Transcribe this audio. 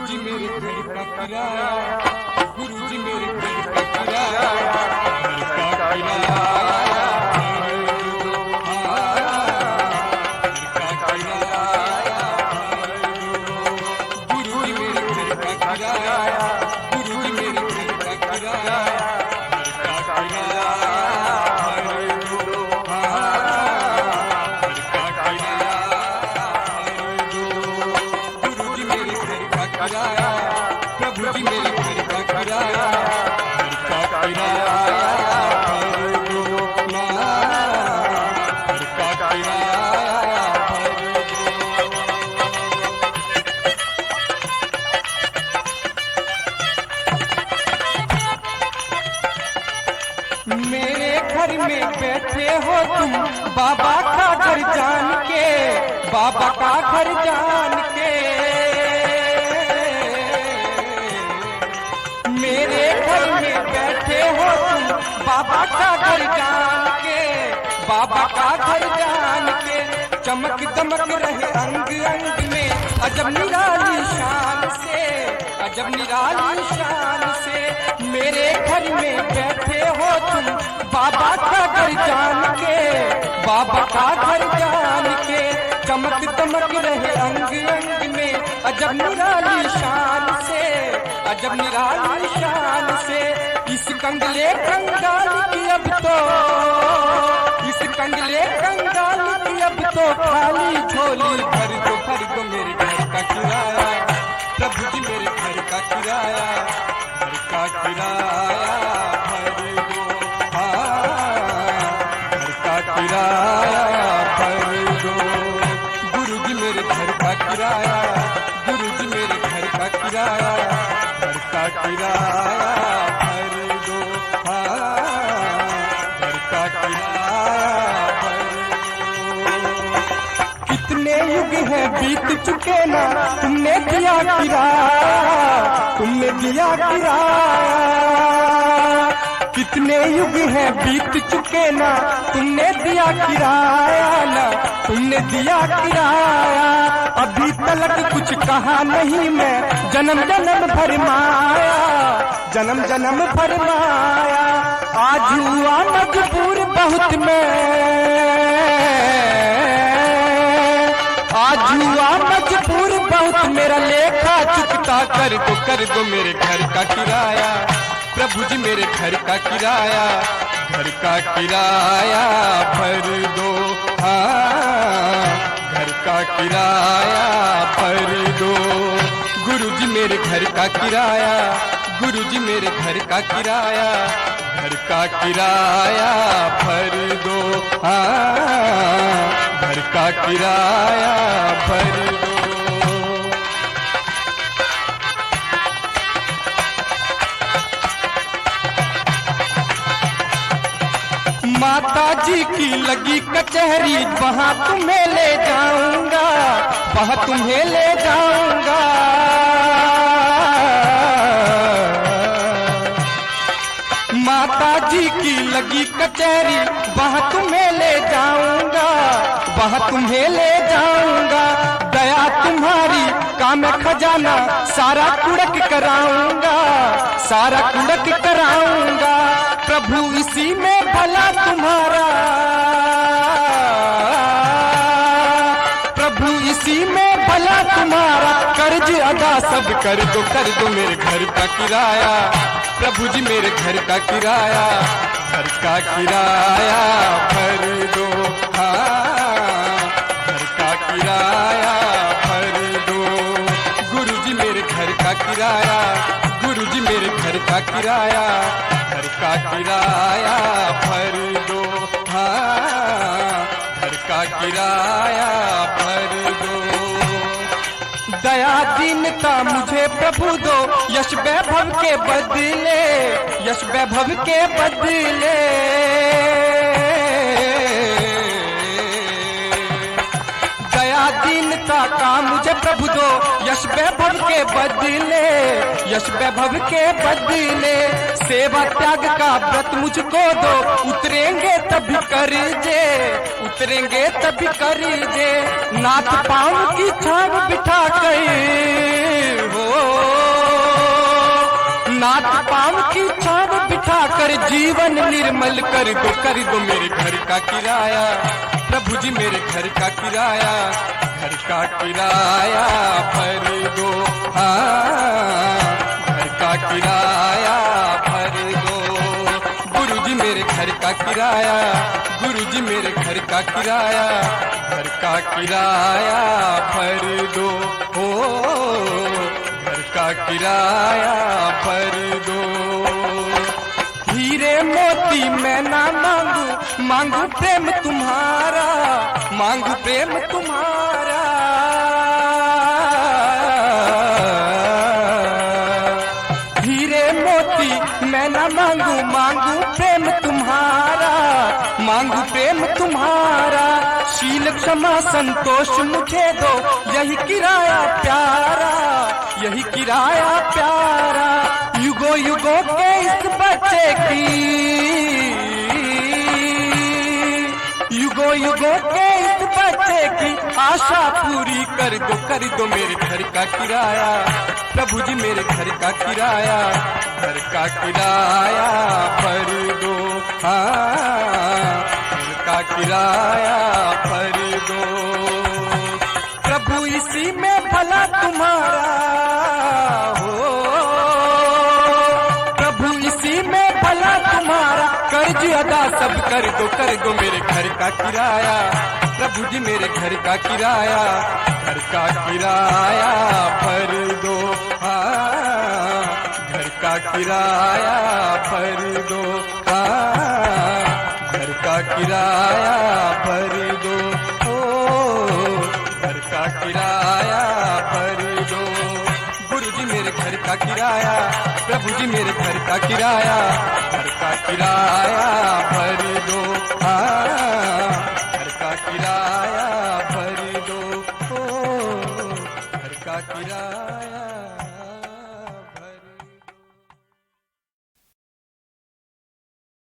गुरुजी मेरे घर का किराया, गुरुजी मेरे घर का किराया, घर का किराया, गुरुजी मेरे घर का किराया, गुरुजी मेरे घर का किराया, घर का किराया, प्रभु जी मेरे घर का किराया, घर का किराया भर दो ना, घर का किराया भर दो। मेरे घर में बैठे हो तुम बाबा का घर जान के, बाबा का घर जान के। मेरे घर में बैठे हो तुम बाबा का घर जान के, बाबा का घर जान के। चमक दमक रहे अंग अंग में अजब निराली शान से, अजब निराली शान से। मेरे घर में बैठे हो तुम बाबा का घर जान के, बाबा का घर जान के। चमक दमक रहे अंग अंग में अजब निराली शान से, अजब निराली शान से। इस कंगले कंगाल की अब तो, इस कंगले कंगाल की अब तो खाली झोली भर दो मेरे घर का किराया, प्रभु जी मेरे घर का किराया, घर का किराया भर दो, घर का किराया भर दो। गुरु जी मेरे घर का किराया, गुरु जी मेरे घर का किराया, घर का किराया भर दो, घर का किराया भर दो। कितने युग हैं बीत चुके ना, तुमने दिया किराया, तुमने दिया किराया। कितने युग हैं बीत चुके ना, तुमने दिया किराया ना, तुमने दिया किराया। अभी तलक कुछ कहा नहीं मैं, जन्म जन्म भर माया, जन्म जन्म भर माया। आज हुआ मजबूर बहुत मैं, आज हुआ मजबूर बहुत, मेरा लेखा चुकता कर दो मेरे घर का किराया, प्रभु जी मेरे घर का किराया, घर का किराया भर दो, घर का किराया भर दो। गुरु जी मेरे घर का किराया, गुरु जी मेरे घर का किराया, घर का किराया भर दो, घर का किराया भर दो। माता जी की लगी कचहरी, वहाँ तुम्हें ले जाऊंगा, वहाँ तुम्हें ले जाऊंगा। माता जी की लगी कचहरी, वहाँ तुम्हें ले जाऊंगा, वहाँ तुम्हें ले जाऊंगा। दया तुम्हारी काम खजाना सारा कुड़क कराऊंगा, सारा कुड़क कराऊंगा। प्रभु इसी में भला तुम्हारा, प्रभु इसी में भला तुम्हारा। कर्ज अदा सब कर दो मेरे घर का किराया, प्रभु जी मेरे घर का किराया, घर का किराया भर दो, घर का किराया भर दो। गुरु जी मेरे घर का किराया, गुरु जी मेरे घर का किराया, घर का किराया भर दो, घर का किराया भर दो। दया दीनता मुझे प्रभु दो, यश वैभव के बदले, यश वैभव के बदले। दया दीनता का मुझे प्रभु दो, यश वैभव के बदले, यश वैभव के बदले। सेवा त्याग का व्रत मुझको दो, उतरेंगे तभी कर्जे, उतरेंगे तभी करी दे नाथ पाँव की छाव बिठा कर हो, नाथ पाँव की छाव बिठा कर जीवन निर्मल कर दो मेरे घर का किराया, प्रभु जी मेरे घर का किराया, घर का किराया भर दो, हाँ घर का किराया भर दो, गुरु जी मेरे घर का किराया, गुरु जी मेरे घर का किराया, घर का किराया भर दो, हो घर का किराया भर दो। हीरे मोती मैं ना मांगू, मांगू प्रेम तुम्हारा, मांगू प्रेम तुम्हारा, हीरे मोती मैं ना मांगू, मांगू प्रेम तुम्हारा, मांगू प्रेम तुम्हारा, शील क्षमा संतोष मुझे दो, यही किराया प्यारा, यही किराया प्यारा, युगो युगो के इस बच्चे की, युगो युगो के इस बच्चे की आशा पूरी कर दो मेरे घर का किराया, प्रभु जी मेरे घर का किराया, घर का किराया भर दो, हाँ घर का किराया भर दो, प्रभु इसी में भला तुम्हारा हो, प्रभु इसी में भला तुम्हारा, कर्ज अदा सब कर दो मेरे घर का किराया, प्रभु जी मेरे घर का किराया, घर का किराया भर दो, हाँ घर का किराया भर दो, हाँ घर का किराया भर दो, ओ घर का किराया भर दो, गुरु जी मेरे घर का किराया, प्रभु जी मेरे घर का किराया, घर का किराया भर दो, हाँ घर का किराया भर दो, ओ घर का किराया।